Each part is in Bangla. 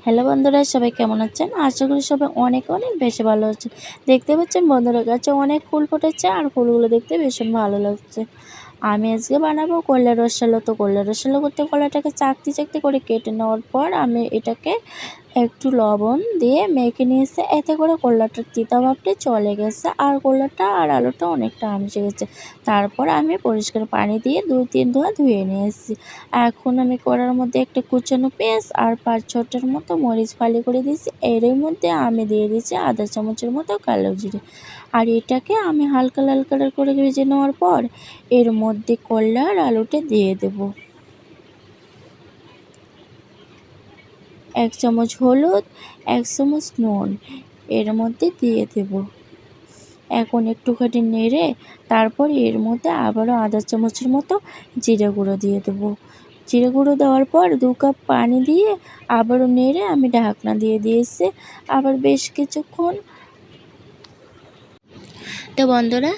হ্যালো বন্ধুরা, সবাই কেমন আছেন? আশা করি সবাই অনেক অনেক বেশি ভালো আছেন। দেখতে পাচ্ছেন বন্ধুরা, গাছে অনেক ফুল ফুটেছে আর ফুলগুলো দেখতে ভীষণ ভালো লাগছে। আমি আজকে বানাবো কলার রসালো। তো কলার রসালো করতে কলাটাকে চাকতি চাকতি করে কেটে নেওয়ার পর আমি এটাকে একটু লবণ দিয়ে মেখে নিয়েছি। এতে করে কলাটার তিতা ভাবটা চলে গেছে আর কলাটা আর আলুটা অনেকটা মিশে গেছে। তারপর আমি পরিষ্কার পানি দিয়ে 2-3 ধোয়া ধুয়ে নিয়েছি। এখন আমি কড়ার মধ্যে একটা কুচানো পেঁয়াজ আর 5-6টার মতো মরিচ ফালি করে দিয়েছি। এর মধ্যে আমি দিয়ে দিয়েছি আধা চামচের মতো কালো জিরে। আর এটাকে আমি হালকা লাল কালার করে ভেজে নেওয়ার পর এর মধ্যে কলা আর আলুটা দিয়ে দেব। 1 চামচ হলুদ, 1 চামচ নুন এর মধ্যে দিয়ে দেব। এখন একটুখানি নেড়ে তারপর এর মধ্যে আবারও আধা চামচের মতো জিরে গুঁড়ো দিয়ে দেবো। জিরে গুঁড়ো দেওয়ার পর 2 কাপ পানি দিয়ে আবারও নেড়ে আমি ঢাকনা দিয়ে দিয়েছি। আবার বেশ কিছুক্ষণ তো বন্ধুরা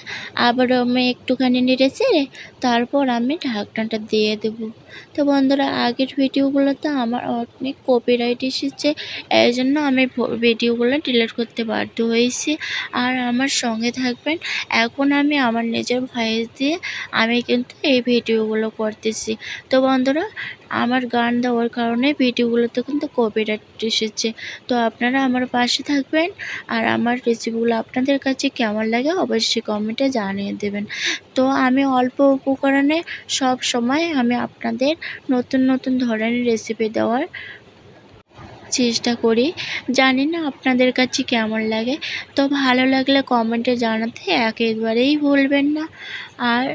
আবারও আমি একটুখানি নেড়েচেড়ে তারপর আমি ঢাকনাটা দিয়ে দেব। তো বন্ধুরা আগের ভিডিওগুলোতে আমার অনেক কপিরাইট এসেছে, এই জন্য আমি ভিডিওগুলো ডিলিট করতে বাধ্য হয়েছি। আর আমার সঙ্গে থাকবেন। এখন আমি আমার নিজের ভয়েস দিয়ে আমি কিন্তু এই ভিডিওগুলো করতেছি। তো বন্ধুরা আমার গান দেওয়ার কারণে ভিডিওগুলোতে কিন্তু কপিরাইট এসেছে। তো আপনারা আমার পাশে থাকবেন আর আমার রেসিপিগুলো আপনাদের কাছে কেমন লাগে অবশ্যই কমেন্টে জানিয়ে দেবেন। তো আমি অল্প উপকরণে সব সময় আমি আপনাদের নতুন নতুন ধরনের রেসিপি দেওয়ার চেষ্টা করি। জানি না আপনাদের কাছে কেমন লাগে। তো ভালো লাগলে কমেন্টে জানাতে একেবারেই ভুলবেন না। আর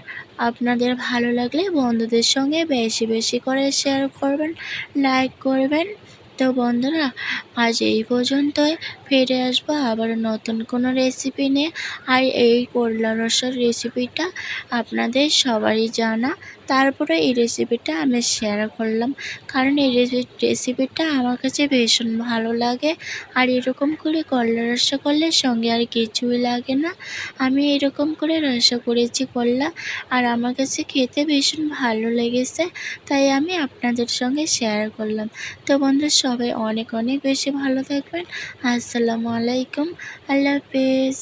আপনাদের ভালো লাগলে বন্ধুদের সঙ্গে বেশি বেশি করে শেয়ার করবেন, লাইক করবেন। তো বন্ধুরা আজ এই পর্যন্তই। ফিরে আসবো আবার নতুন কোনো রেসিপি নিয়ে। আর এই করলা রসার রেসিপিটা আপনাদের সবারই জানা, তারপরে এই রেসিপিটা আমি শেয়ার করলাম কারণ এই রেসিপিটা আমার কাছে ভীষণ ভালো লাগে। আর এরকম করে করলা রসা করলে সঙ্গে আর কিছুই লাগে না। আমি এরকম করে রসা করেছি করলা, আর আমার কাছে খেতে ভীষণ ভালো লেগেছে, তাই আমি আপনাদের সঙ্গে শেয়ার করলাম। তো বন্ধুরা সবাই অনেক অনেক বেশি ভালো থাকবেন। আসসালামু আলাইকুম, আল্লাহ হাফেজ।